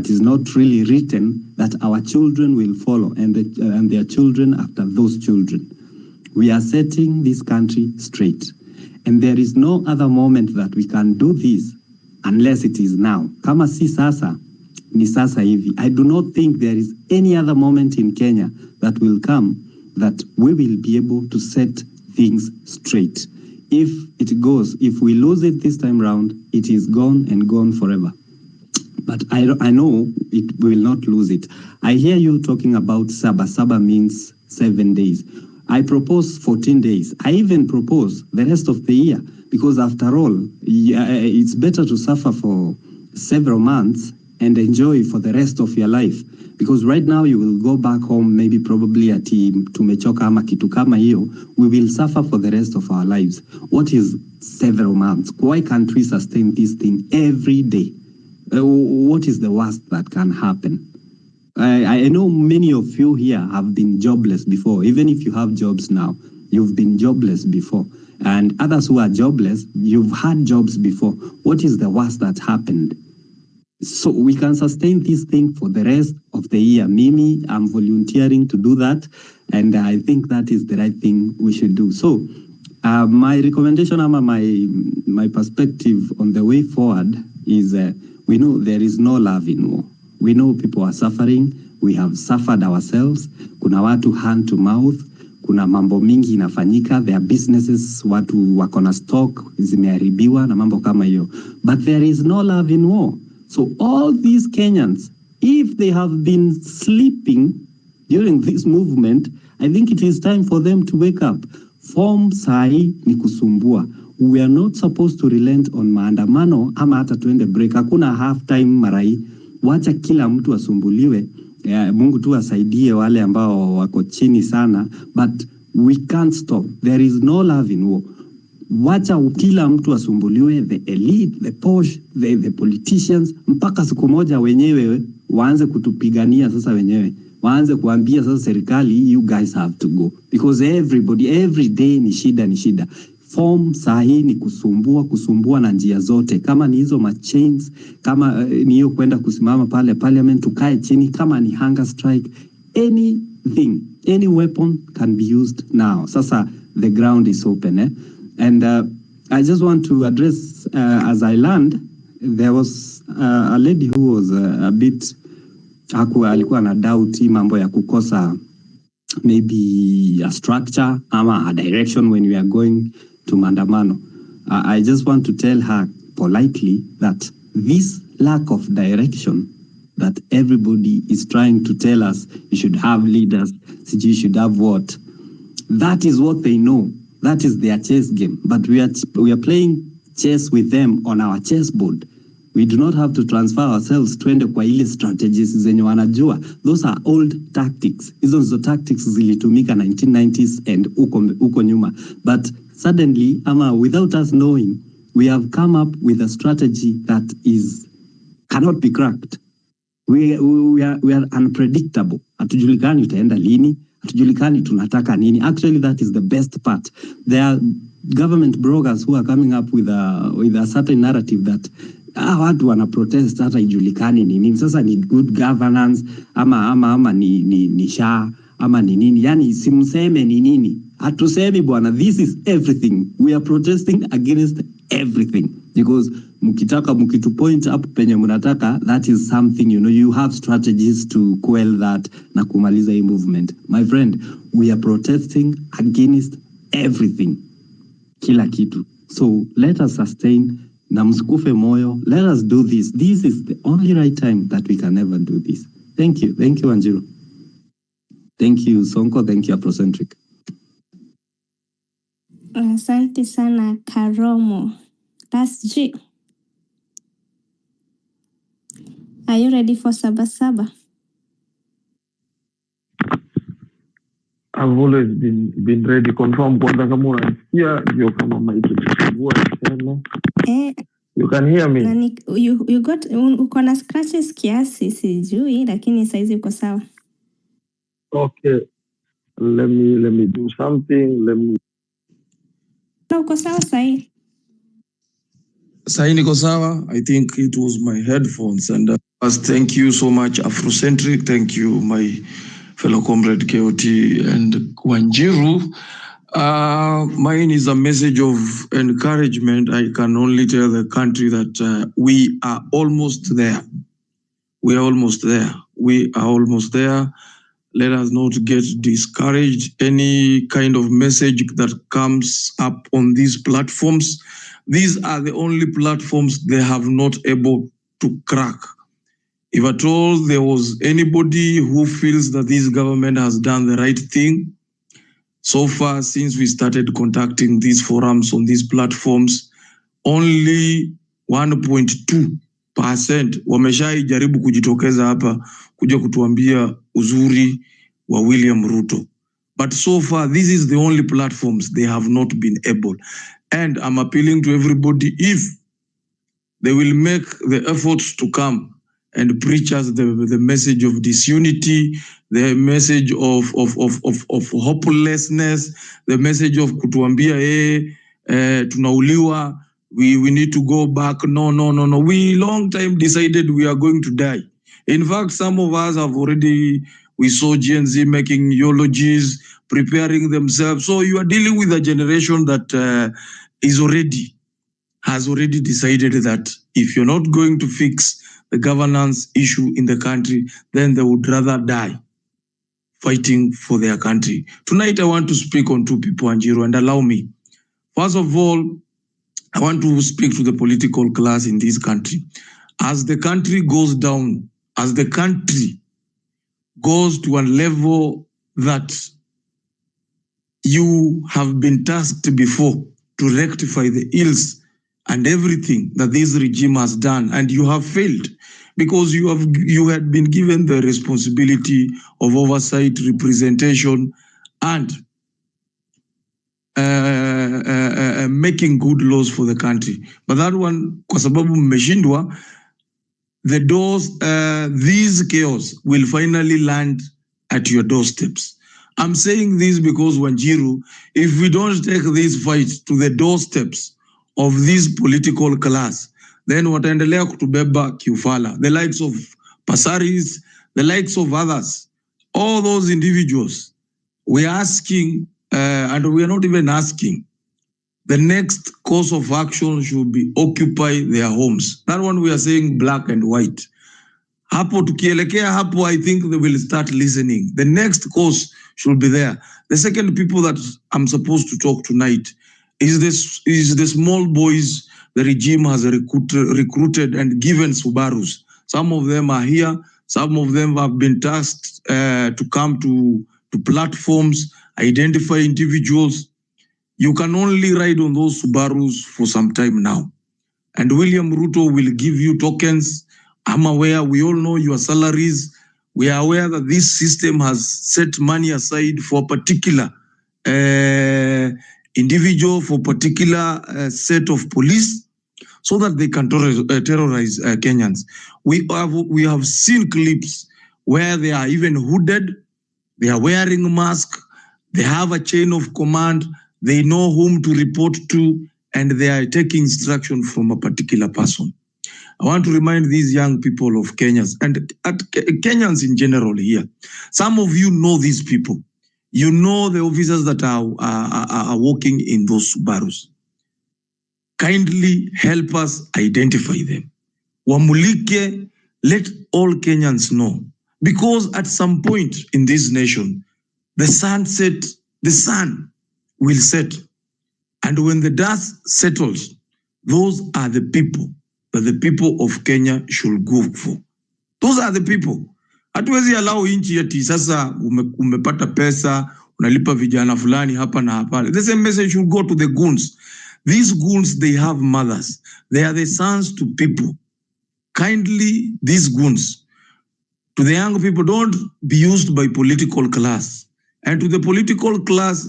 that is not really written, that our children will follow, and their children after those children. We are setting this country straight. And there is no other moment that we can do this unless it is now. Kama si sasa, ni sasa hivi. I do not think there is any other moment in Kenya that will come that we will be able to set things straight. If we lose it this time round, it is gone and gone forever. But I know it will not lose it. I hear you talking about Saba. Saba means 7 days. I propose 14 days. I even propose the rest of the year, because after all, it's better to suffer for several months and enjoy for the rest of your life. Because right now you will go back home, maybe probably ati tumechoka ama kitu kama hiyo. We will suffer for the rest of our lives. What is several months? Why can't we sustain this thing every day? What is the worst that can happen? I know many of you here have been jobless before. Even if you have jobs now, you've been jobless before. And others who are jobless, you've had jobs before. What is the worst that happened? So we can sustain this thing for the rest of the year. Mimi, I'm volunteering to do that. And I think that is the right thing we should do. So my recommendation, my perspective on the way forward is we know there is no love in war. We know people are suffering. We have suffered ourselves. Kuna watu hand to mouth. Kuna mambo mingi inafanyika. There are businesses, watu wakona stock, zimeharibiwa na mambo kama hiyo. But there is no love in war. So all these Kenyans, if they have been sleeping during this movement, I think it is time for them to wake up. Form sahi ni kusumbua. We are not supposed to relent on maandamano ama hata tuende break. Hakuna half time marai. Wacha kila mtu asumbuliwe. Mungu tu asaidie wale ambao wako chini sana. But we can't stop. There is no love in war. Wacha kila mtu asumbuliwe, the elite, the posh, the politicians, mpaka siku moja wenyewe waanze kutupigania sasa wenyewe. Waanze kuambia sasa serikali, you guys have to go. Because everybody, every day ni shida. Form sahi ni kusumbua na njia zote. Kama ni hizo chains, kama ni hiyo kwenda kusimama pale parliament, tukae chini, kama ni hunger strike, anything, any weapon can be used now. Sasa the ground is open. And I just want to address, as I learned, there was a lady who was a bit, alikuwa na doubt mambo ya kukosa maybe a structure ama a direction when we are going to maandamano. I just want to tell her politely that this lack of direction that everybody is trying to tell us, you should have leaders, you should have what, that is what they know. That is their chess game. But we are playing chess with them on our chessboard. We do not have to transfer ourselves twende kwa ile strategies zenye wanajua. Those are old tactics. Hizo tactics zilitumika 1990s and uko nyuma. But suddenly, without us knowing, we have come up with a strategy that cannot be cracked. We are unpredictable. Hatujulikani utaenda lini. Hatujulikani tunataka nini. Actually, that is the best part. There are government bloggers who are coming up with a certain narrative that watu wana protest hata ijulikani nini. Sasa ni good governance ama ni sha ama ni nini. Yani simseme ni nini. Hatusemi bwana, this is everything. We are protesting against everything. Because mukitu point up penye munataka, that is something, you have strategies to quell that na kumaliza hii movement. My friend, we are protesting against everything. Kila kitu. So let us sustain na msikufe moyo. Let us do this. This is the only right time that we can ever do this. Thank you. Thank you, Anjiro. Thank you, Sonko. Thank you, Afrocentric. Asante sana, Karomo. That's G. Are you ready for Saba? I've always been ready. Confirm kwanza kama unasikia, ndio kama maiki tuchukua tena. You can hear me. You got uko na scratches kiasi sijui, lakini saizi uko sawa. Okay. Let me do something. Uko sawa sahi? Sahi niko sawa. I think it was my headphones and Thank you so much, Afrocentric. Thank you, my fellow comrade KOT and Wanjiru. Mine is a message of encouragement. I can only tell the country that we are almost there. We are almost there. We are almost there. Let us not get discouraged. Any kind of message that comes up on these platforms, these are the only platforms they have not able to crack. If at all there was anybody who feels that this government has done the right thing, so far since we started conducting these forums on these platforms, only 1.2% wameshaijaribu kujitokeza hapa kuja kutuambia uzuri wa William Ruto. But so far, this is the only platforms they have not been able. And I'm appealing to everybody, if they will make the efforts to come and preach us the message of disunity, the message of hopelessness, the message of kutuambia tunauliwa, we need to go back. No. We long time decided we are going to die. In fact, some of us have already, we saw Genz making eulogies, preparing themselves. So you are dealing with a generation that has already decided that if you're not going to fix the governance issue in the country, then they would rather die fighting for their country. Tonight, I want to speak on two people, Anjiro, and allow me. First of all, I want to speak to the political class in this country. As the country goes down, as the country goes to a level that you have been tasked before to rectify the ills and everything that this regime has done, and you have failed because you had been given the responsibility of oversight, representation, and making good laws for the country. But that one, kwa sababu mmeshindwa, the doors, these chaos will finally land at your doorsteps. I'm saying this because, Wanjiru, if we don't take this fight to the doorsteps of this political class, then wataendelea kutubeba kiufala. The likes of Pasaris, the likes of others, all those individuals, we are asking, and we are not even asking, the next course of action should be occupy their homes. That one we are saying black and white. Hapo tukielekea hapo, I think they will start listening. The next course should be there. The second people that I'm supposed to talk tonight is the small boys the regime has recruited and given Subarus. Some of them are here. Some of them have been tasked to come to platforms, identify individuals. You can only ride on those Subarus for some time now. And William Ruto will give you tokens. I'm aware, we all know your salaries. We are aware that this system has set money aside for a particular individual, for a particular set of police, so that they can terrorize Kenyans. We have seen clips where they are even hooded, they are wearing a mask, they have a chain of command, they know whom to report to, and they are taking instruction from a particular person. I want to remind these young people of Kenyans and Kenyans in general here. Some of you know these people. You know the officers that are working in those Subarus. Kindly help us identify them. Wamulike, let all Kenyans know. Because at some point in this nation, the sun will set. And when the dust settles, those are the people that the people of Kenya should go for. Those are the people. Hatuwezi allow inchi eti sasa umepata pesa, unalipa vijana fulani hapa na hapa. The same message should go to the goons. These goons, they have mothers. They are the sons to people. Kindly, these goons, to the young people, don't be used by political class. And to the political class,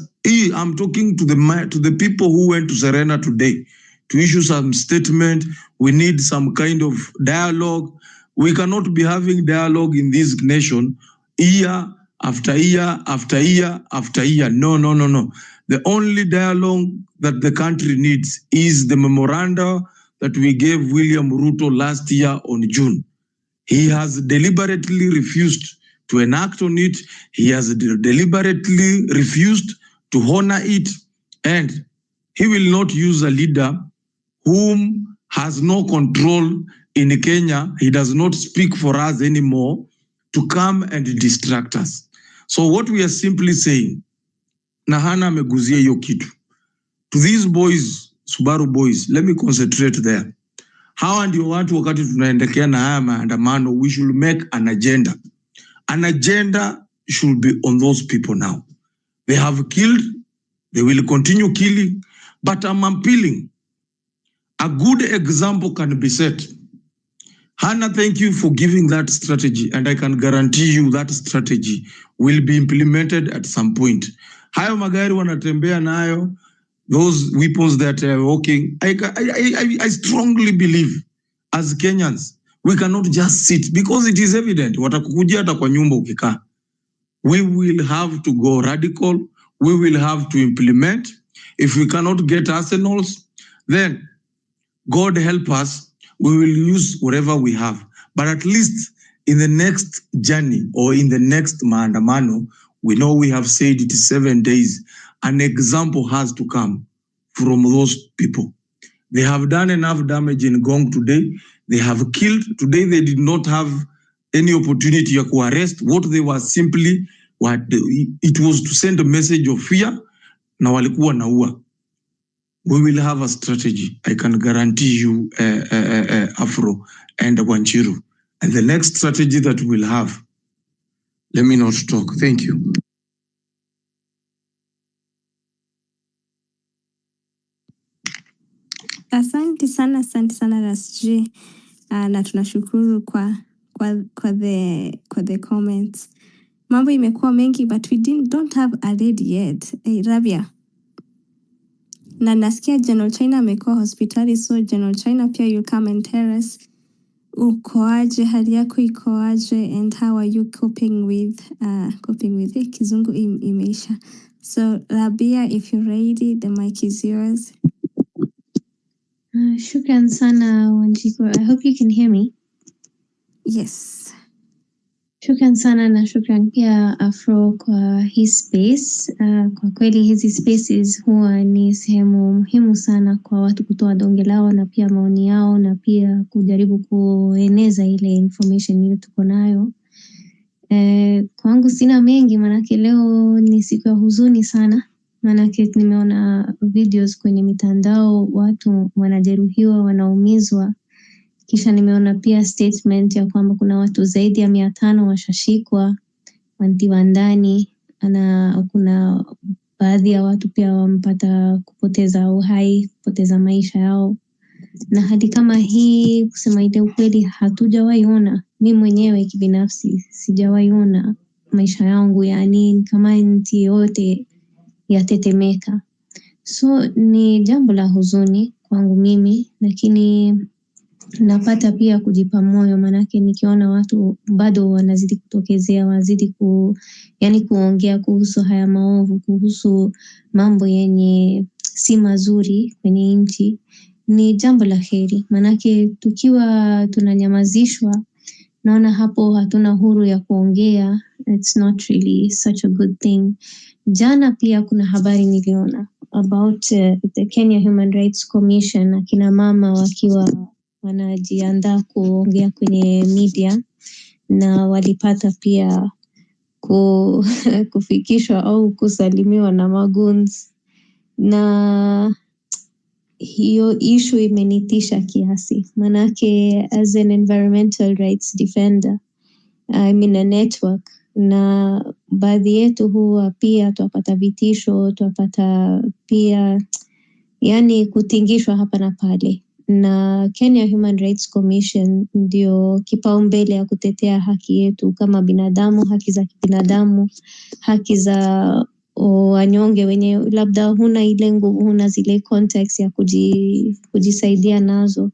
I'm talking to the people who went to Serena today to issue some statement. We need some kind of dialogue. We cannot be having dialogue in this nation year after year after year after year. No. The only dialogue that the country needs is the memoranda that we gave William Ruto last year on June. He has deliberately refused to enact on it. He has deliberately refused to honor it. And he will not use a leader whom has no control in Kenya. He does not speak for us anymore to come and distract us. So what we are simply saying, Nahana ameguzia hiyo kitu. To these boys, Subaru boys, let me concentrate there. Hawa ndio watu wakati tunaendelea na haya maandamano, we should make an agenda. An agenda should be on those people now. They have killed, they will continue killing, but I'm appealing. A good example can be set. Hannah, thank you for giving that strategy, and I can guarantee you that strategy will be implemented at some point. Hayo magari wanatembea nayo, those weapons that are walking, I strongly believe as Kenyans, we cannot just sit because it is evident. Watakukujia hata kwa nyumba ukikaa. We will have to go radical. We will have to implement. If we cannot get arsenals, then God help us, we will use whatever we have. But at least in the next journey or in the next maandamano, we know we have said it is 7 days. An example has to come from those people. They have done enough damage in Gong today. They have killed. Today they did not have any opportunity to arrest. What they were simply, it was to send a message of fear. Na walikuwa naua. We will have a strategy. I can guarantee you, Afro and Wanjiru. And the next strategy that we'll have, let me not talk. Thank you. Asante sana Rasji, na tunashukuru kwa the comments. Mambo imekuwa mengi, but we don't have a lady yet. Hey, Rabia. Na nasikia General China amekuwa hospitali, so General China pia you come and tell us ukoaje, hali yako ikoaje, and how are you coping with kizungu imeisha. So Rabia, if you're ready, the mic is yours. Shukran sana Wanjiku. I hope you can hear me. Yes. Shukran sana na shukran pia Afro kwa hii space. Kwa kweli hizi spaces huwa ni sehemu muhimu sana kwa watu kutoa donge lao na pia maoni yao na pia kujaribu kueneza ile information ile tuko nayo. Kwangu sina mengi manake leo ni siku ya huzuni sana. Manake nimeona videos kwenye mitandao, watu wanajeruhiwa, wanaumizwa. Kisha nimeona pia statement ya kwamba kuna watu zaidi ya 500 washashikwa, wantiwa ndani, kuna baadhi ya watu pia wampata kupoteza uhai, kupoteza maisha yao. Na hadi kama hii kusema ile ukweli hatujawahi ona. Mimi mwenyewe kibinafsi sijawahi ona maisha yangu, yani kama nchi yote yatetemeka. So ni jambo la huzuni kwangu mimi, lakini napata pia kujipa moyo manake nikiona watu bado wanazidi kutokezea, wazidi kuongea kuhusu haya maovu, kuhusu mambo yenye si mazuri kwenye nchi, ni jambo la heri. Manake tukiwa tunanyamazishwa, naona hapo hatuna huru ya kuongea. It's not really such a good thing. Jana pia kuna habari niliona about the Kenya Human Rights Commission, akina mama wakiwa wanajiandaa kuongea kwenye media na walipata pia kufikishwa au kusalimiwa na magoons, na hiyo issue imenitisha kiasi. Manake as an environmental rights defender, I'm in a network, na baadhi yetu huwa pia tuwapata vitisho, tuwapata pia yani kutingishwa hapa na pale. Na Kenya Human Rights Commission ndio kipaumbele ya kutetea haki yetu kama binadamu, haki za kibinadamu, haki za wanyonge wenye labda huna ile nguvu, huna zile contacts ya kujisaidia nazo.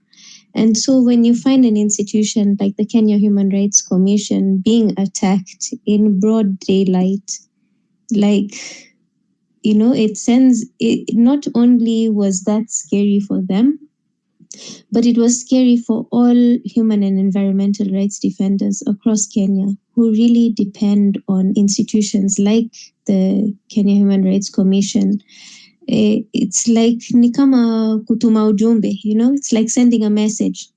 And so when you find an institution like the Kenya Human Rights Commission being attacked in broad daylight, like, it not only was that scary for them, But it was scary for all human and environmental rights defenders across Kenya who really depend on institutions like the Kenya Human Rights Commission. It's like ni kama kutuma ujumbe, it's like sending a message.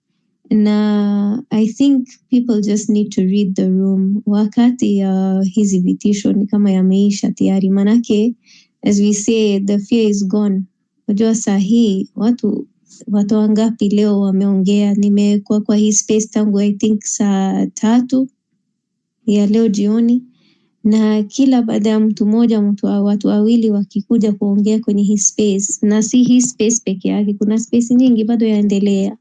Na I think people just need to read the room. Wakati hizi vitisho ni kama yameisha tayari, manake as we say, the fear is gone. Unajua sahi watu wangapi leo wameongea? Nimekuwa kwa hii space tangu I think saa 3 ya leo jioni, na kila baada ya mtu mmoja watu wawili wakikuja kuongea kwenye hii space, na si hii space peke yake, kuna space nyingi bado yaendelea,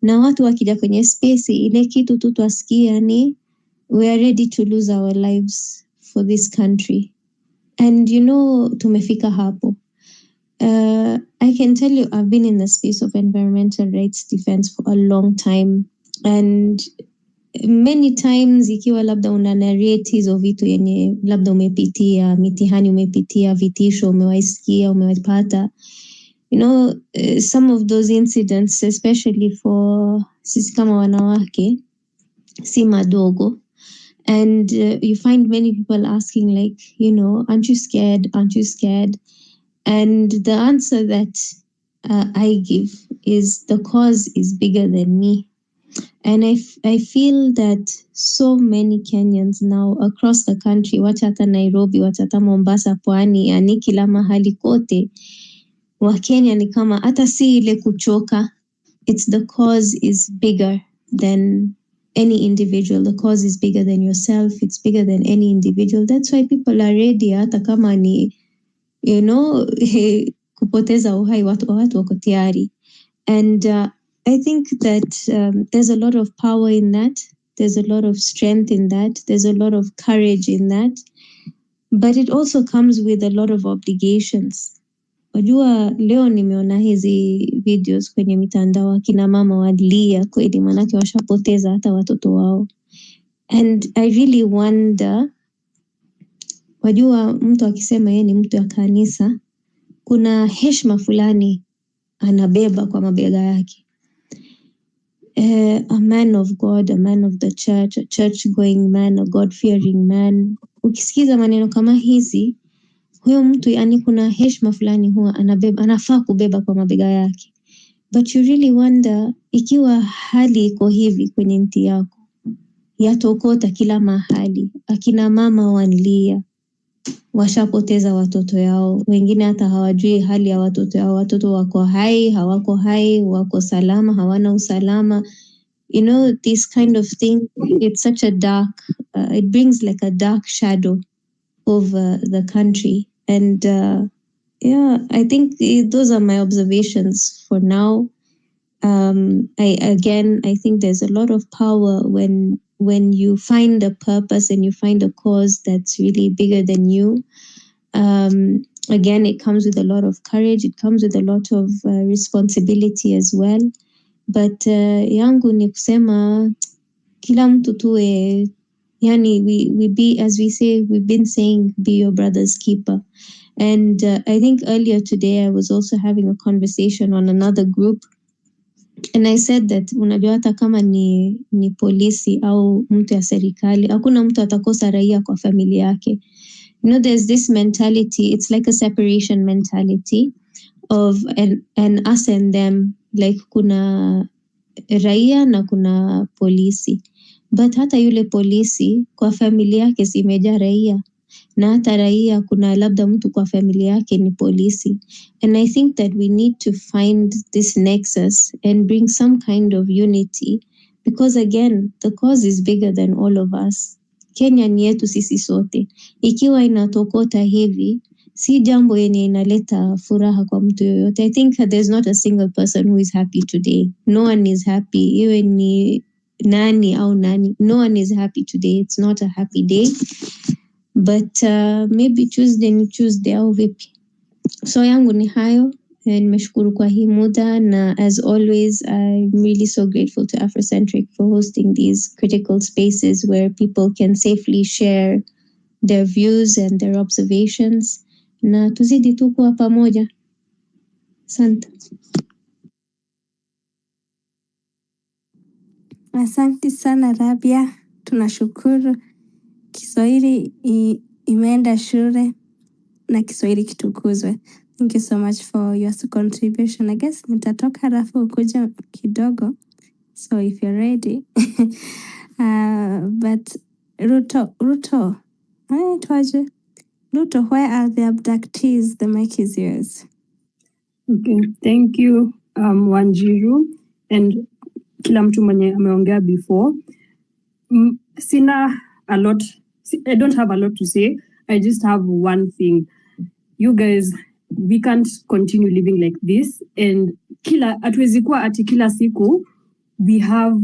na watu wakija kwenye space ile kitu tu twasikia ni we are ready to lose our lives for this country. And tumefika hapo. I can tell you I've been in the space of environmental rights defense for a long time, and many times ikiwa labda una narrate hizo vitu yenye labda umepitia, mitihani umepitia, vitisho umewaisikia, umewapata, some of those incidents, especially for sisi kama wanawake, si madogo. And you find many people asking like, aren't you scared? And the answer that I give is the cause is bigger than me. And I feel that so many Kenyans now across the country, wacha hata Nairobi, wacha hata Mombasa, Pwani, yani kila mahali kote, Wakenya ni kama hata si ile kuchoka. It's the cause is bigger than any individual. The cause is bigger than yourself. It's bigger than any individual. That's why people are ready, hata kama ni kupoteza uhai, watu wako tayari. And I think that there's a lot of power in that. There's a lot of strength in that. There's a lot of courage in that. But it also comes with a lot of obligations. Wajua leo nimeona hizi videos kwenye mitandao, akina mama walia kweli, manake washapoteza hata watoto wao. And I really wonder, wajua mtu akisema yeye ni mtu ya kanisa, kuna heshima fulani anabeba kwa mabega yake. A man of God, a man of the church, a church-going man, a God-fearing man. Ukisikiza maneno kama hizi, huyo mtu yani kuna heshima fulani huwa anafaa kubeba kwa mabega yake. But you really wonder, ikiwa hali iko hivi kwenye nchi yako, yatokota kila mahali, akina mama wanlia, washapoteza watoto yao, wengine hata hawajui hali ya watoto yao, watoto wako hai, hawako hai, wako salama, hawana usalama. This kind of thing, it's such a dark, it brings like a dark shadow over the country. And I think those are my observations for now. I think there's a lot of power when you find a purpose and you find a cause that's really bigger than you. Again, it comes with a lot of courage. It comes with a lot of responsibility as well. But yangu ni kusema kila mtu tuwe, yani we be, as we say, we've been saying, be your brother's keeper. And I think earlier today I was also having a conversation on another group, and I said that unajua hata kama ni polisi au mtu ya serikali, hakuna mtu atakosa raia kwa familia yake. There's this mentality, it's like a separation mentality of an us and them, like kuna raia na kuna polisi. But hata yule polisi kwa familia yake zimejaa raia, na hata raia kuna labda mtu kwa familia yake ni polisi. And I think that we need to find this nexus and bring some kind of unity, because again, the cause is bigger than all of us. Kenya ni yetu sisi sote. Ikiwa inatokota hivi, si jambo yenye inaleta furaha kwa mtu yoyote. I think there's not a single person who is happy today. No one is happy. Iwe ni nani au nani. No one is happy today. It's not a happy day. But maybe Tuesday ni Tuesday au vipi. So yangu ni hayo. Nimeshukuru kwa hii muda, na as always, I'm really so grateful to Afrocentric for hosting these critical spaces where people can safely share their views and their observations. Na tuzidi tu kuwa pamoja. Asante. Asante sana Rabia, tunashukuru. Kiswahili imeenda shule na Kiswahili kitukuzwe. Thank you so much for your contribution. I guess nitatoka halafu kuja kidogo. So if you're ready. But Ruto, where are the abductees? The mic is yours. Okay, thank you, Wanjiru, and kila mtu mwenye ameongea before. I don't have a lot to say. I just have one thing. You guys, we can't continue living like this. And hatuwezi kuwa ati kila siku, we have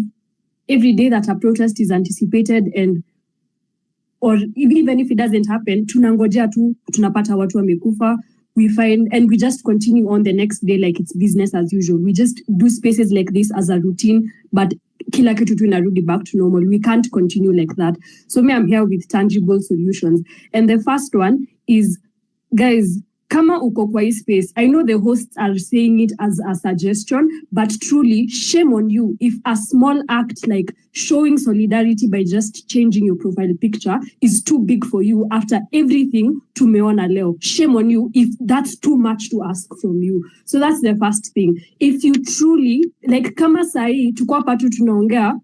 every day that a protest is anticipated, or even if it doesn't happen, tunangojea tu, tunapata watu wamekufa. We find, and we just continue on the next day like it's business as usual. We just do spaces like this as a routine, but kila kitu tu inarudi back to normal. We can't continue like that. So I'm here with tangible solutions. And the first one is, guys, kama uko kwa hii space, I know the hosts are saying it as a suggestion, but truly, shame on you if a small act like showing solidarity by just changing your profile picture is too big for you after everything tumeona leo. Shame on you if that's too much to ask from you. So that's the first thing. If you truly, like kama sahi, tuko hapa tu tunaongea,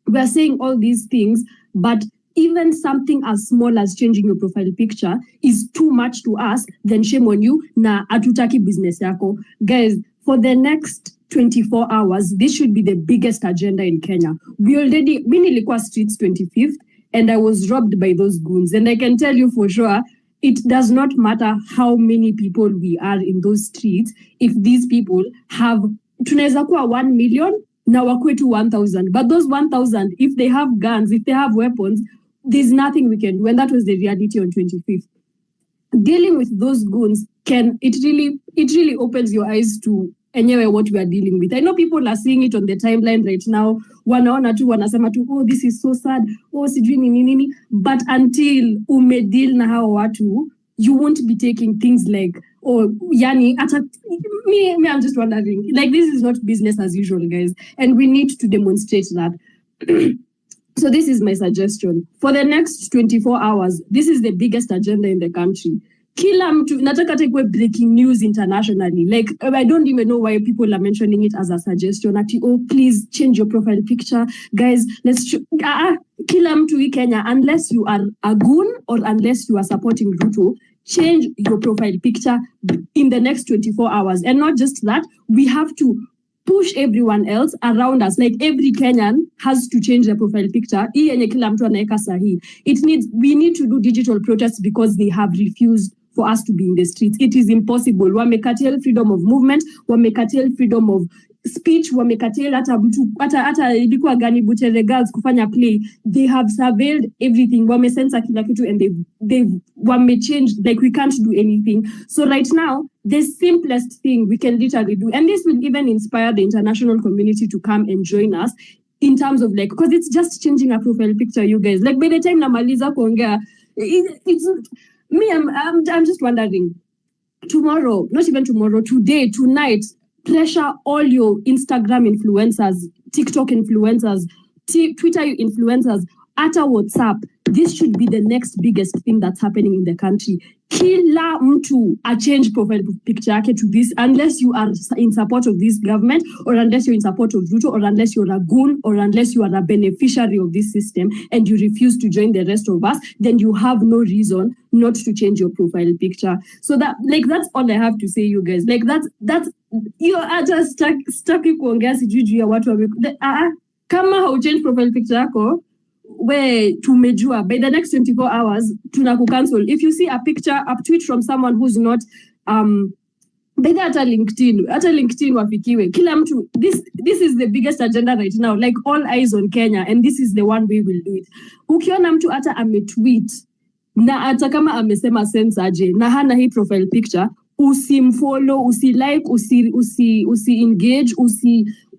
we are saying all these things, but even something as small as changing your profile picture is too much to ask, then shame on you, na atutaki business yako. Guys, for the next 24 hours, this should be the biggest agenda in Kenya. Mimi nilikuwa streets 25th, and I was robbed by those goons. And I can tell you for sure, it does not matter how many people we are in those streets, if these people have, tunaweza kuwa 1 million, na wakwe to 1,000. But those 1,000, if they have guns, if they have weapons, there's nothing we can do. And that was the reality on 25th. Dealing with those goons it really opens your eyes to anyway what we are dealing with. I know people are seeing it on the timeline right now. Wanaona tu, wanasema tu, oh, this is so sad. Oh, sijui nini. But until umedeal na hao watu, you won't be taking things like, oh, yani, me, I'm just wondering. Like, this is not business as usual, guys. And we need to demonstrate that. So this is my suggestion. For the next 24 hours, this is the biggest agenda in the country. Kila mtu, nataka take breaking news internationally. Like, I don't even know why people are mentioning it as a suggestion. Oh, please change your profile picture. Guys, let's kila mtu in Kenya, unless you are a goon or unless you are supporting Ruto, change your profile picture in the next 24 hours. And not just that, we have to push everyone else around us. Like every Kenyan has to change their profile picture. We need to do digital protests because they have refused for us to be in the streets. It is impossible. Wamekatiel freedom of movement, wamekatiel freedom of speech, wamekatiel hata ilikuwa gani Butere girls kufanya play. They have surveilled everything. Wamesensa kila kitu and they've wamechanged, like we can't do anything. So right now, the simplest thing we can literally do, and this will even inspire the international community to come and join us in terms of like, because it's just changing a profile picture, you guys. Like by the time namaliza kuongea, it's me, I'm just wondering, tomorrow, not even tomorrow, today, tonight, pressure all your Instagram influencers, TikTok influencers, Twitter influencers, ata WhatsApp. This should be the next biggest thing that's happening in the country. Kila mtu a change profile picture yake to this, unless you are in support of this government, or unless you're in support of Ruto, or unless you're a goon, or unless you are a beneficiary of this system and you refuse to join the rest of us, then you have no reason not to change your profile picture. So that's all I have to say, you guys. Like that's you are just stuck kuongea sijui ya watu kama hau change profile picture yako, where tumejua by the next 24 hours tunakucancel. If you see a tweet from someone who's not by that LinkedIn wafikiwe kila mtu. This is the biggest agenda right now, like all eyes on Kenya, and this is the one way we'll do it. Ukiona mtu hata ametweet na hata kama amesema sense aje na hana hii profile picture, usimfollow, usilike, usi-engage,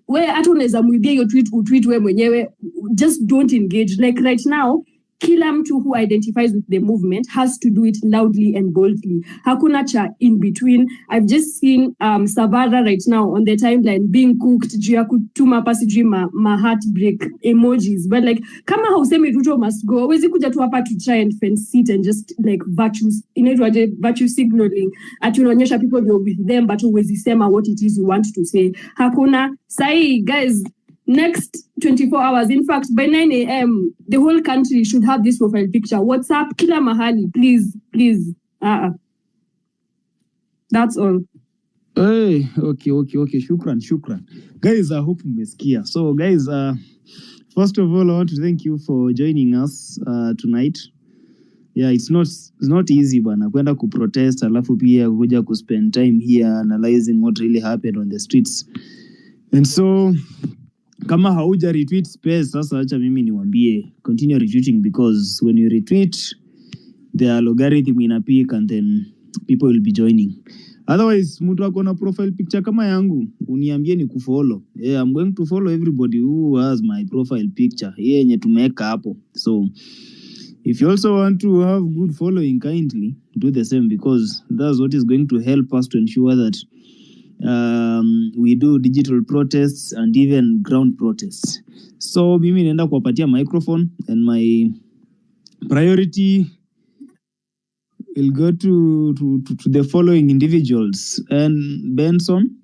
we hata unaweza muibia hiyo tweet, utweet we mwenyewe, just don't engage. Like right now, kila mtu who identifies with the movement has to do it loudly and boldly. Hakuna cha in between. I've just seen Savara right now on the timeline being cooked juu ya kutuma pasi juu ma heartbreak emojis. But like, kama hausemi Ruto must go, wezi kuja tu hapa to try and fence it and just like virtue signaling. Ati unaonyesha people you're with them, but huwezi sema what it is you want to say. Hakuna. Sai, guys, next 24 hours, in fact, by 9 a.m., the whole country should have this profile picture. WhatsApp, kila mahali, please. That's all. Hey, okay. Shukran. Guys, I hope mmesikia. So, guys, first of all, I want to thank you for joining us tonight. Yeah, it's not easy bana kwenda kuprotest alafu pia kuja kuspend time here analyzing what really happened on the streets. And so kama hauja retweet space, sasa acha mimi niwaambie continue retweeting, because when you retweet the algorithm inapick and then people will be joining. Otherwise mtu akona profile picture kama yangu uniambie ni kufollow. Yeah, I'm going to follow everybody who has my profile picture yenye tumeweka hapo. So if you also want to have good following, kindly do the same, because that's what is going to help us to ensure that we do digital protests and even ground protests. So mimi naenda kuwapatia microphone, and my priority will go to the following individuals: and Benson,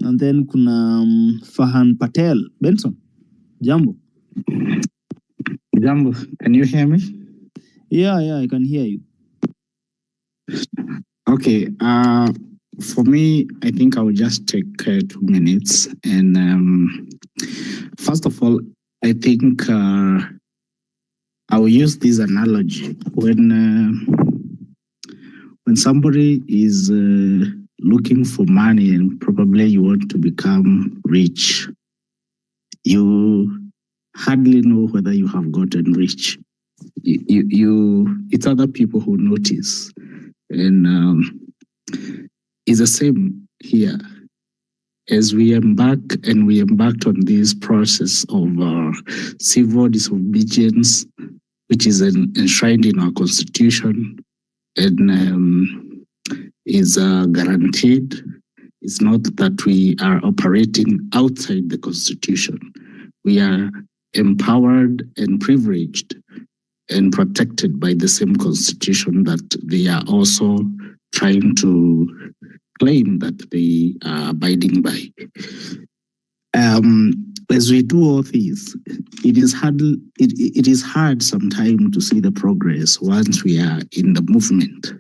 and then kuna Fahan Patel. Benson, jambo. Jambo, can you hear me? Yeah, I can hear you. Okay, for me, I think I will just take 2 minutes. And first of all, I think I will use this analogy. When somebody is looking for money and probably you want to become rich, you hardly know whether you have gotten rich. It's other people who notice. And it's the same here. As we embarked on this process of civil disobedience, which is enshrined in our constitution and is guaranteed. It's not that we are operating outside the constitution. We are empowered and privileged and protected by the same constitution that they are also trying to claim that they are abiding by. As we do all these, it is hard sometimes to see the progress once we are in the movement.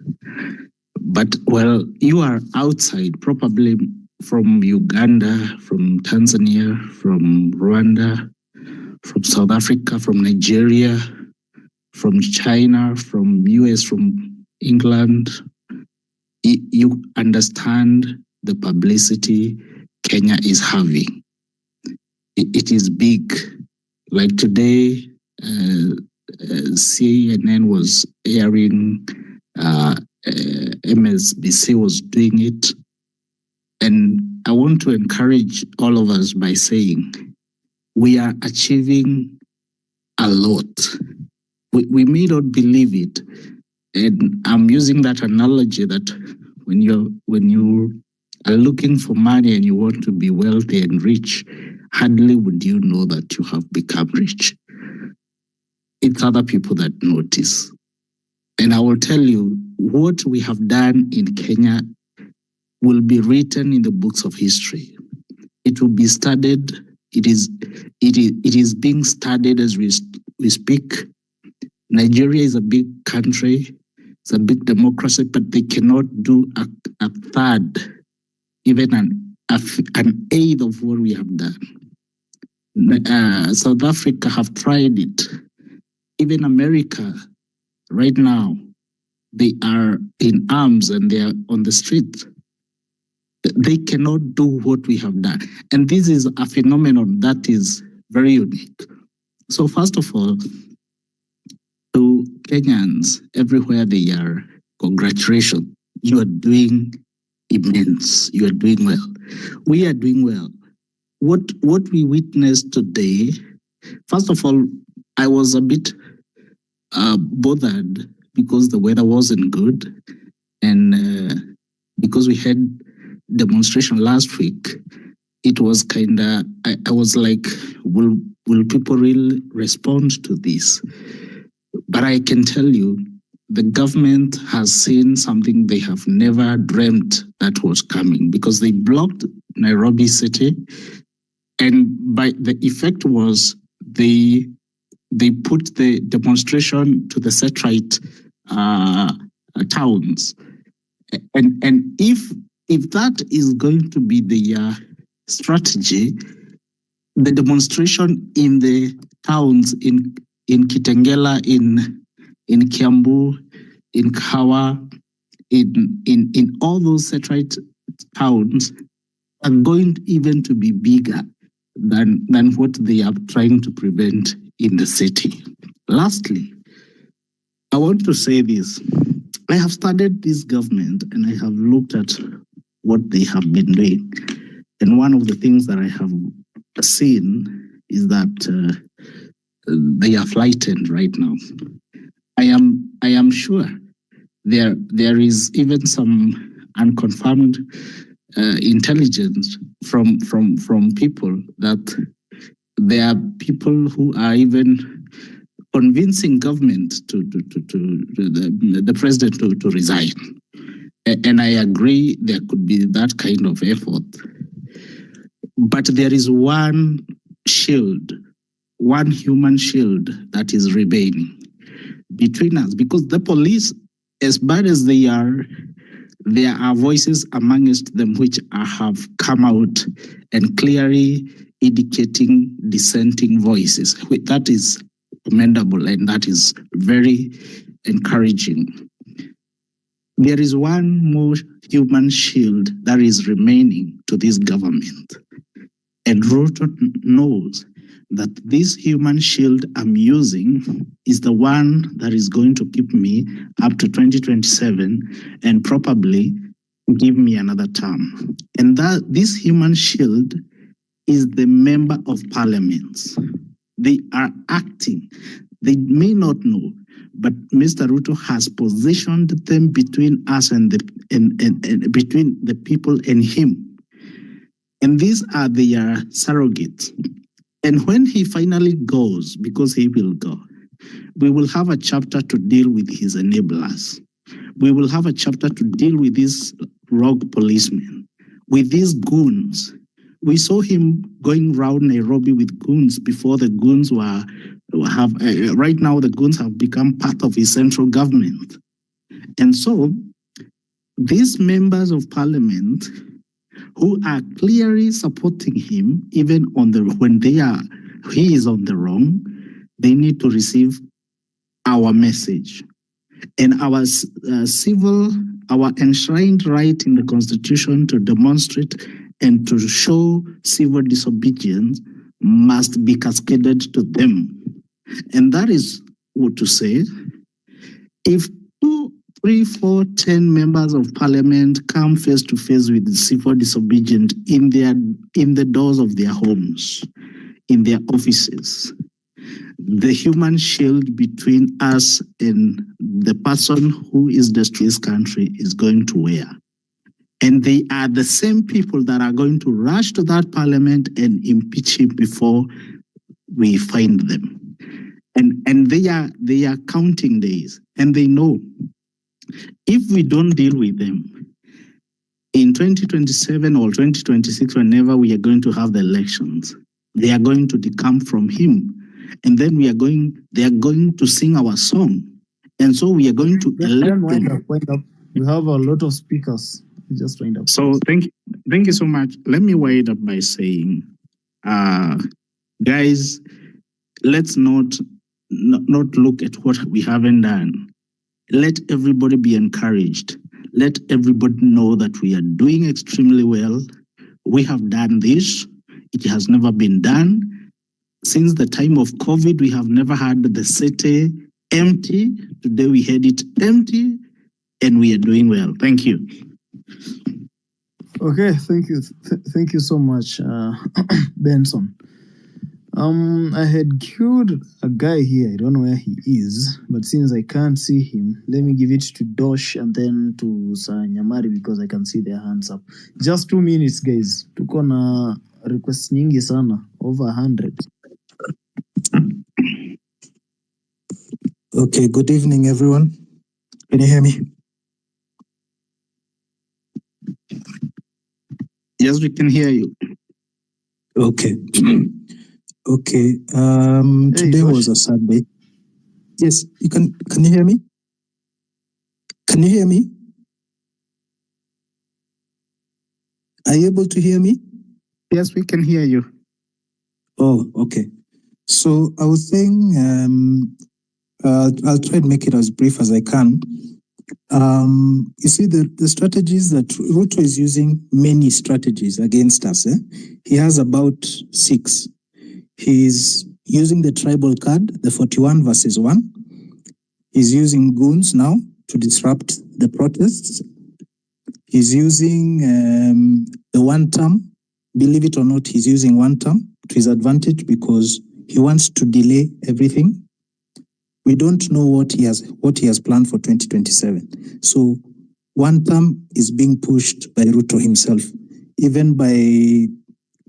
But well, you are outside, probably from Uganda, from Tanzania, from Rwanda, from South Africa, from Nigeria, from China, from US, from England. You understand the publicity Kenya is having. It is big. Like today, CNN was airing, MSBC was doing it. And I want to encourage all of us by saying, we are achieving a lot. We may not believe it. And I'm using that analogy that when you are looking for money and you want to be wealthy and rich, hardly would you know that you have become rich. It's other people that notice. And I will tell you, what we have done in Kenya will be written in the books of history. It will be studied. It is being studied as we speak. Nigeria is a big country. It's a big democracy, but they cannot do a third, even an eighth of what we have done. South Africa have tried it. Even America, right now, they are in arms and they are on the street. They cannot do what we have done. And this is a phenomenon that is very unique. So first of all, to Kenyans, everywhere they are, congratulations. You are doing immense. You are doing well. We are doing well. What we witnessed today, first of all, I was a bit bothered because the weather wasn't good, and because we had demonstration last week. It was kind of, I was like, will people really respond to this? But I can tell you, the government has seen something they have never dreamt that was coming, because they blocked Nairobi city, and by the effect was they put the demonstration to the satellite towns, and if that is going to be the strategy, the demonstration in the towns in Kitengela, in Kiambu, in Kawa, in all those satellite towns are going even to be bigger than what they are trying to prevent in the city. Lastly, I want to say this. I have studied this government and I have looked at what they have been doing. And one of the things that I have seen is that they are frightened right now. I am sure there is even some unconfirmed intelligence from people that there are people who are even convincing government to the president to resign. And I agree there could be that kind of effort. But there is one shield, one human shield that is remaining between us, because the police, as bad as they are, there are voices amongst them which have come out and clearly indicating dissenting voices. That is commendable and that is very encouraging. There is one more human shield that is remaining to this government. And Ruto knows that this human shield I'm using is the one that is going to keep me up to 2027 and probably give me another term. And that this human shield is the member of parliaments. They are acting. They may not know, but Mr. Ruto has positioned them between us and between the people and him. And these are their surrogates. And when he finally goes, because he will go, we will have a chapter to deal with his enablers. We will have a chapter to deal with these rogue policemen, with these goons. We saw him going around Nairobi with goons before the goons right now the goons have become part of his central government. And so these members of parliament who are clearly supporting him, even when he is on the wrong, they need to receive our message. And our our enshrined right in the Constitution to demonstrate and to show civil disobedience must be cascaded to them. And that is what to say. If 2, 3, 4, 10 members of parliament come face to face with civil disobedience in the doors of their homes, in their offices, the human shield between us and the person who is destroying this country is going to wear. And they are the same people that are going to rush to that parliament and impeach him before we find them. And they are counting days, and they know if we don't deal with them in 2027 or 2026, whenever we are going to have the elections, they are going to decamp from him. And then they are going to sing our song. And so we are going to elect them. Wind up. We have a lot of speakers. Just wind up. So thank you so much. Let me wind up by saying, guys, let's not look at what we haven't done. Let everybody be encouraged. Let everybody know that we are doing extremely well. We have done this. It has never been done. Since the time of COVID, we have never had the city empty. Today we had it empty, and we are doing well. Thank you. Okay, thank you. Thank you so much, Benson. I had queued a guy here. I don't know where he is, but since I can't see him, let me give it to Dosh and then to Sanyamari because I can see their hands up. Just 2 minutes, guys. Tuko na requests nyingi sana, over 100. Okay, good evening, everyone. Can you hear me? Yes, we can hear you. Okay. Okay. Hey, Today Dosh. was a sad day. Yes, you can you hear me? Can you hear me? Are you able to hear me? Yes, we can hear you. Oh, okay. So I was saying, I'll try and make it as brief as I can. You see, the strategies that Ruto is using, many strategies against us. He has about 6. He's using the tribal card, the 41 versus 1. He's using goons now to disrupt the protests. He's using the one term. Believe it or not, he's using one term to his advantage because he wants to delay everything. We don't know what he has planned for 2027. So one term is being pushed by Ruto himself, even by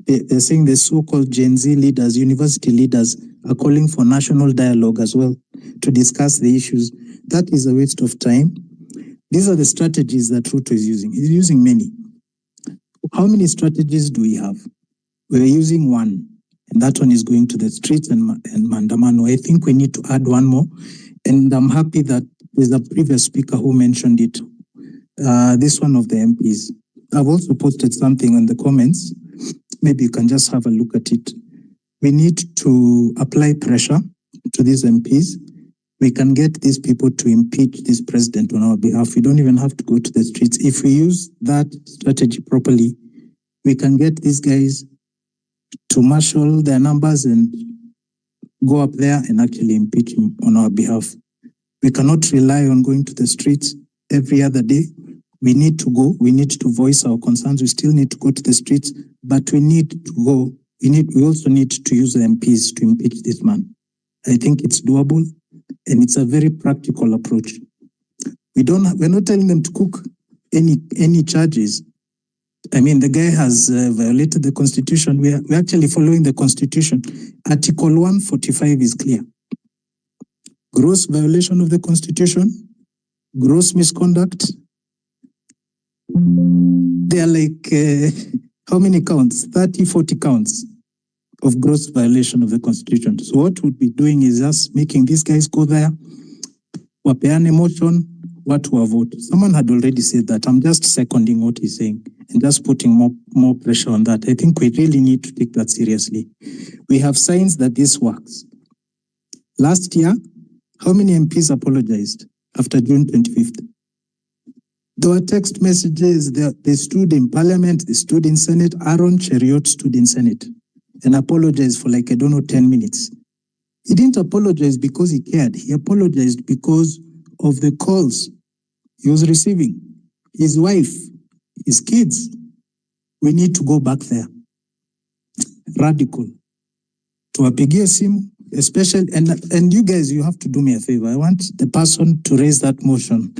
they're saying the so-called Gen Z leaders, university leaders are calling for national dialogue as well to discuss the issues. That is a waste of time. These are the strategies that Ruto is using. He's using many. How many strategies do we have? We're using one, and that one is going to the streets and Maandamano. I think we need to add one more, and I'm happy that there's a previous speaker who mentioned it. This one of the MPs. I've also posted something in the comments. Maybe you can just have a look at it. We need to apply pressure to these MPs. We can get these people to impeach this president on our behalf. We don't even have to go to the streets. If we use that strategy properly, we can get these guys to marshal their numbers and go up there and actually impeach him on our behalf. We cannot rely on going to the streets every other day. We need to go. We need to voice our concerns. We still need to go to the streets, but we need to go. We also need to use the MPs to impeach this man. I think it's doable, and it's a very practical approach. We're not telling them to cook any charges. I mean, the guy has violated the Constitution. We're actually following the Constitution. Article 145 is clear. Gross violation of the Constitution, gross misconduct. There are like, how many counts? 30, 40 counts of gross violation of the Constitution. So what we'd be doing is just making these guys go there, wapeane motion, what to vote. Someone had already said that. I'm just seconding what he's saying and just putting more pressure on that. I think we really need to take that seriously. We have signs that this works. Last year, how many MPs apologized after June 25th? There were text messages. They stood in Parliament, they stood in Senate. Aaron Cheriot stood in Senate and apologized for 10 minutes. He didn't apologize because he cared. He apologized because of the calls he was receiving. His wife, his kids. We need to go back there. Radical. Tuwapigie simu, especially, and you guys, you have to do me a favor. I want the person to raise that motion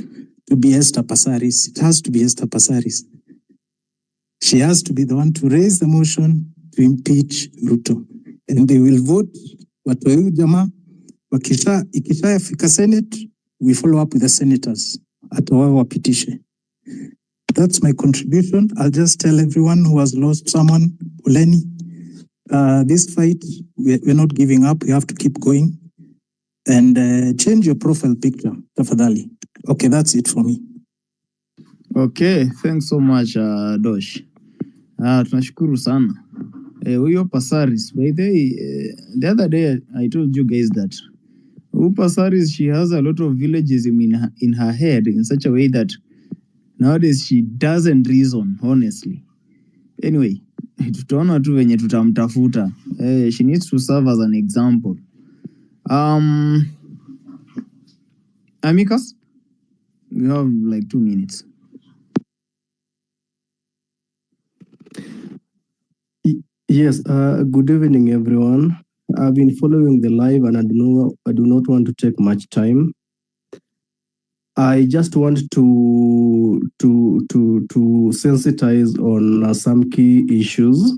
to be Esther Passaris. It has to be Esther Passaris. She has to be the one to raise the motion to impeach Ruto. And they will vote. Watu wa huyu jamaa, ikishafika Senate, we follow up with the senators. Hata wao wapitishe. That's my contribution. I'll just tell everyone who has lost someone, Uleni, this fight, we're not giving up. We have to keep going. And change your profile picture, tafadhali. Okay, that's it for me. Okay, thanks so much, Dosh. Tunashukuru sana. Huyo Passaris, by the other day I told you guys that Passaris, she has a lot of villagism in her head in such a way that nowadays she doesn't reason, honestly. Anyway, tutaona tu venye tutamtafuta. She needs to serve as an example. Amicus, we have 2 minutes. Yes, good evening, everyone. I've been following the live, and I do not want to take much time. I just want to sensitize on some key issues.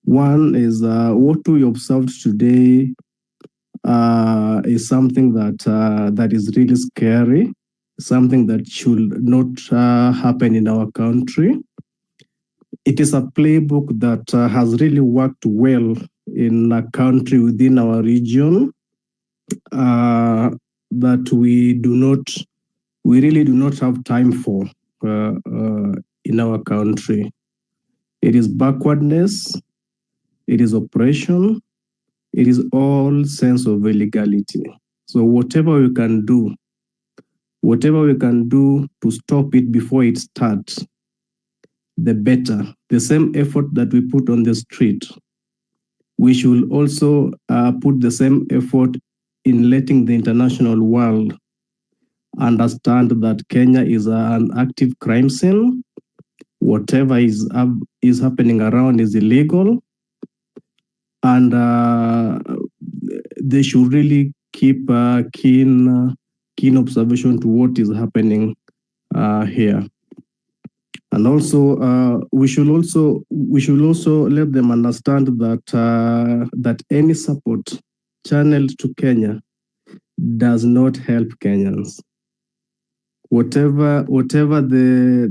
One is what we observed today is something that is really scary, something that should not happen in our country. It is a playbook that has really worked well in a country within our region that we really do not have time for in our country. It is backwardness, it is oppression, it is all sense of illegality. So whatever we can do to stop it before it starts, the better. The same effort that we put on the street, we should also put the same effort in letting the international world understand that Kenya is an active crime scene. Whatever is happening around is illegal, and they should really keep keen observation to what is happening here. And also, we should also let them understand that any support channeled to Kenya does not help Kenyans. Whatever the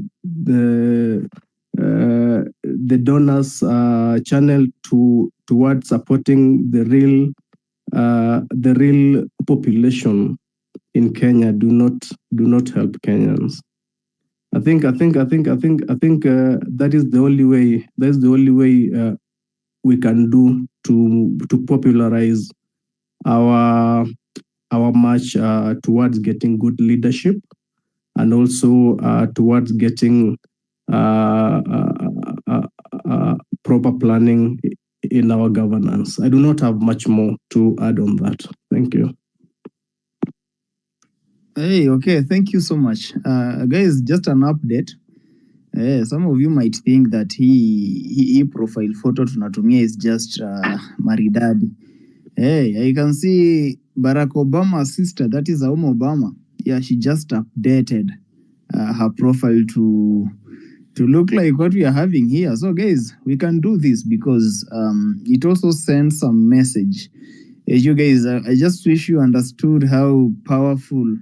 donors channel towards supporting the real population in Kenya do not help Kenyans. I think that is the only way. That's the only way we can do to popularize our march towards getting good leadership, and also towards getting proper planning in our governance. I do not have much more to add on that. Thank you. Hey, okay, thank you so much. Guys, just an update. Some of you might think that he profile photo tunatumia is just maridadi. Hey, I can see Barack Obama's sister, that is Obama. Yeah, she just updated her profile to look like what we are having here. So guys, we can do this because it also sends some message. You guys, I just wish you understood how powerful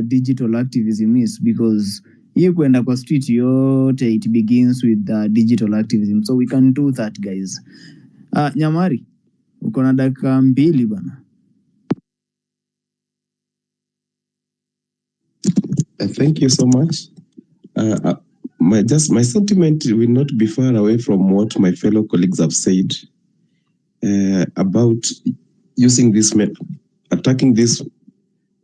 digital activism is, because hiyo kwenda kwa street yote, it begins with digital activism. So we can do that, guys. Nyamari, uko na dakika 2 bana. Thank you so much. My sentiment will not be far away from what my fellow colleagues have said about using this attacking these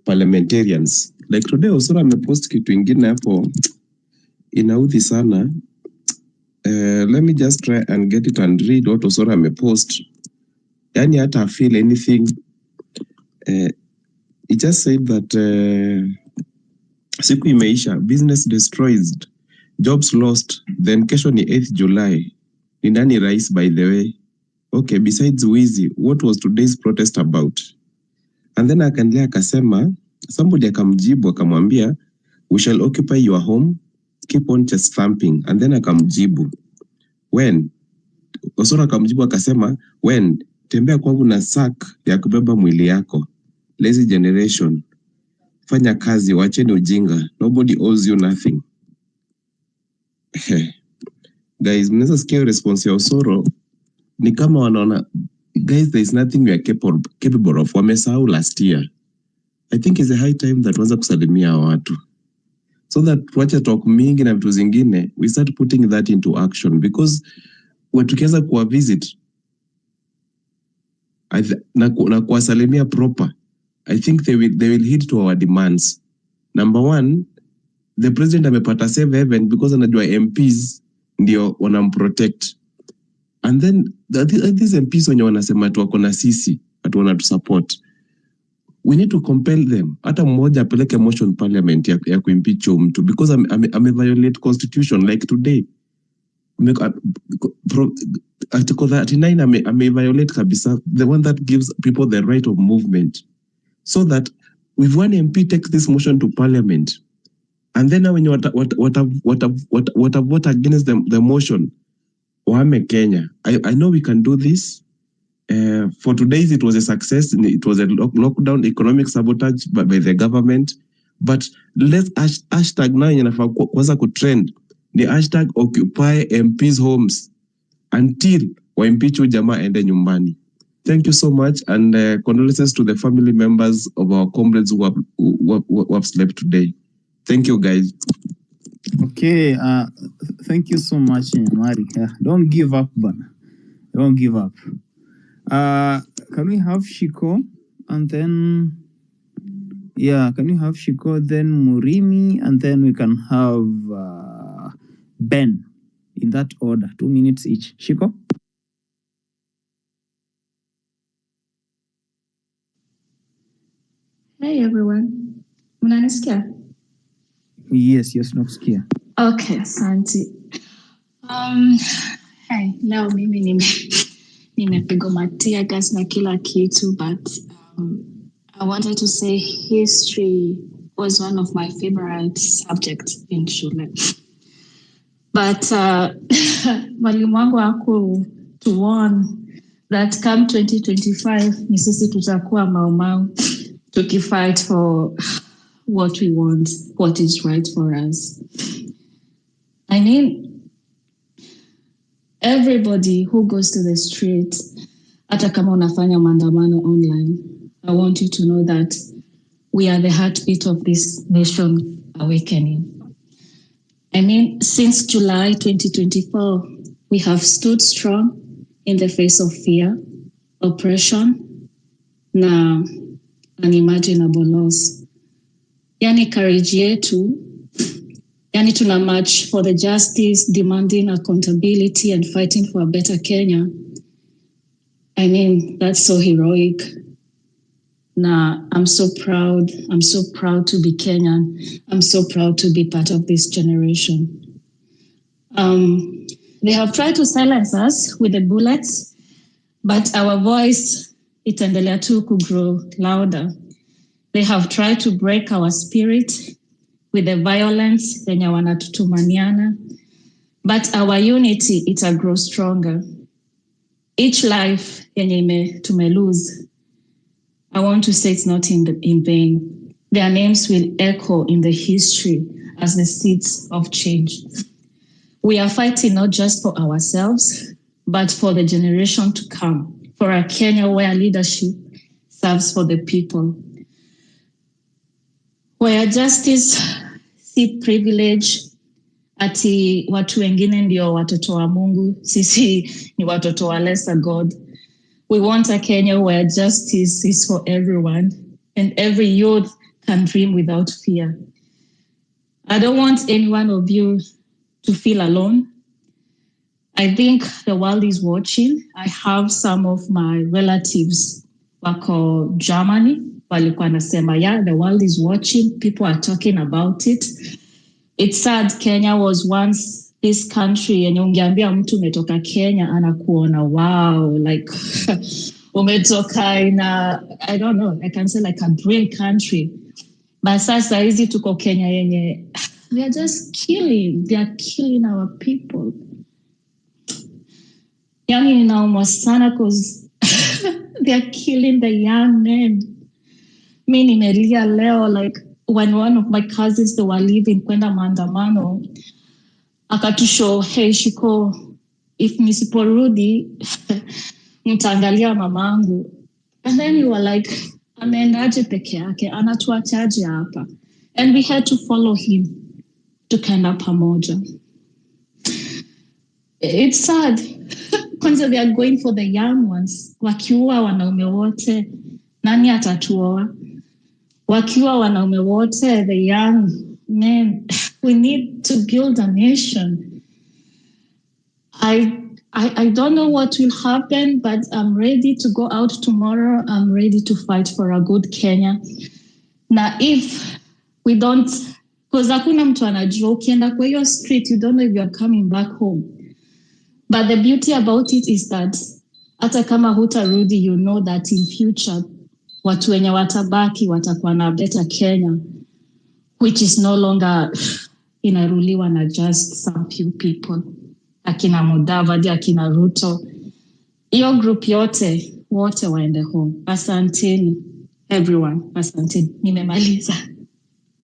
parliamentarians. Like today, Osoro amepost kitu ingine hapo inaudhi sana. Let me just try and get it and read what Osoro amepost. Yani hata feel anything. It just said that siku imeisha, business destroyed, jobs lost, then kesho ni 8th July. Ni nani rais, by the way? Okay, besides wizi, what was today's protest about? And then akaendelea akasema, somebody akamjibu akamwambia, we shall occupy your home, keep on chest thumping. And then akamjibu, when? Osoro akamjibu akasema, when? Tembea kwangu na sack ya kubeba mwili yako. Lazy generation. Fanya kazi, wacheni ujinga. Nobody owes you nothing. Guys, mnaweza sikia response ya Osoro ni kama wanaona, guys, there is nothing we are capable of. Wamesahau last year. I think it's a high time that tuanze kusalimia watu, so that tuache talk mingi na vitu zingine, we start putting that into action, because tukianza kuwa visit na kuwasalimia proper, I think they will heed to our demands. Number one, the president amepata save heaven because anajua MPs ndio wanamprotect. And then these MPs wenye wanasema tu wako na sisi, atu wanatusupport, we need to compel them. Hata mmoja apeleke motion parliament ya kuimpeach mtu because ame violate constitution like today. Article 39 may violate kabisa, the one that gives people the right of movement, so that if one MP takes this motion to Parliament, and then when you what have vote against the motion, Wahame Kenya. I know we can do this. For today's, it was a success. It was a lockdown, economic sabotage by the government. But let's hashtag now inafaa kuanza kutrend ni hashtag occupy MPs homes until waimpeach jamaa ende nyumbani. Thank you so much, and condolences to the family members of our comrades who have slept today. Thank you, guys. Okay, thank you so much, Mari. Don't give up, Bana. Don't give up. Can we have Shiko, and then can we have Shiko, then Murimi, and then we can have Ben in that order, 2 minutes each. Shiko? Hey everyone, unanisikia? Yes, nakusikia. Okay, asante. Hey, leo mimi nimepigwa matia gas na kila kitu, but I wanted to say history was one of my favorite subjects in shule. But mwalimu wangu haku to warn that come 2025 ni sisi tutakuwa mau tukifight for what we want, what is right for us. I mean, everybody who goes to the street, hata kama unafanya maandamano online, I want you to know that we are the heartbeat of this nation awakening. I mean, since July 2024, we have stood strong in the face of fear, oppression, na unimaginable loss. Yani courage yetu, yani tuna march for the justice, demanding accountability and fighting for a better Kenya. I mean, that's so heroic. Nah, I'm so proud. I'm so proud to be Kenyan. I'm so proud to be part of this generation. They have tried to silence us with the bullets, but our voice itaendelea tu grow louder. They have tried to break our spirit with the violence yenye wanatutumaniana, but our unity ita grow stronger. Each life yenye tume lose, I want to say it's not in vain. Their names will echo in the history as the seeds of change. We are fighting not just for ourselves, but for the generation to come, for a Kenya where leadership serves for the people, where justice si privilege, ati watu wengine ndio watoto wa Mungu, sisi ni watoto wa lesser God. We want a Kenya where justice is for everyone and every youth can dream without fear. I don't want any one of you to feel alone. I think the world is watching. I have some of my relatives wako Germany. Walikuwa nasema, yeah, the world is watching. People are talking about it. It's sad. Kenya was once this country, and ungeambia mtu umetoka Kenya anakuona, wow, like umetoka in a, I don't know, I can say like a dream country. But sasa hizi tuko Kenya yenye, they are just killing. They are killing our people. Yani inauma sana because they are killing the young men. Mi nimelia leo, like when one of my cousins, they were leaving kwenda maandamano, akatusho, hey Shiko, if nisiporudi mtaangalia mamangu. And then you were like, ameendaje peke yake, anatuachaje hapa? And we had to follow him tukaenda pamoja. It's sad. Kwanza they are going for the young ones. Wakiua wanaume wote, nani atatuoa? Wakiwa wanaume wote, the young men, we need to build a nation. I don't know what will happen, but I'm ready to go out tomorrow. I'm ready to fight for a good Kenya. Now, if we don't, because hakuna mtu anajua, ukienda kwa hiyo street, you don't know if you're coming back home. But the beauty about it is that hata kama hutarudi, you know that in future watu wenye watabaki watakuwa na better Kenya, which is no longer inaruliwa na just some few people. Akina Mudavadi, akina Ruto. Iyo group yote, wote waende home. Asanteni, everyone. Asanteni. Nimemaliza.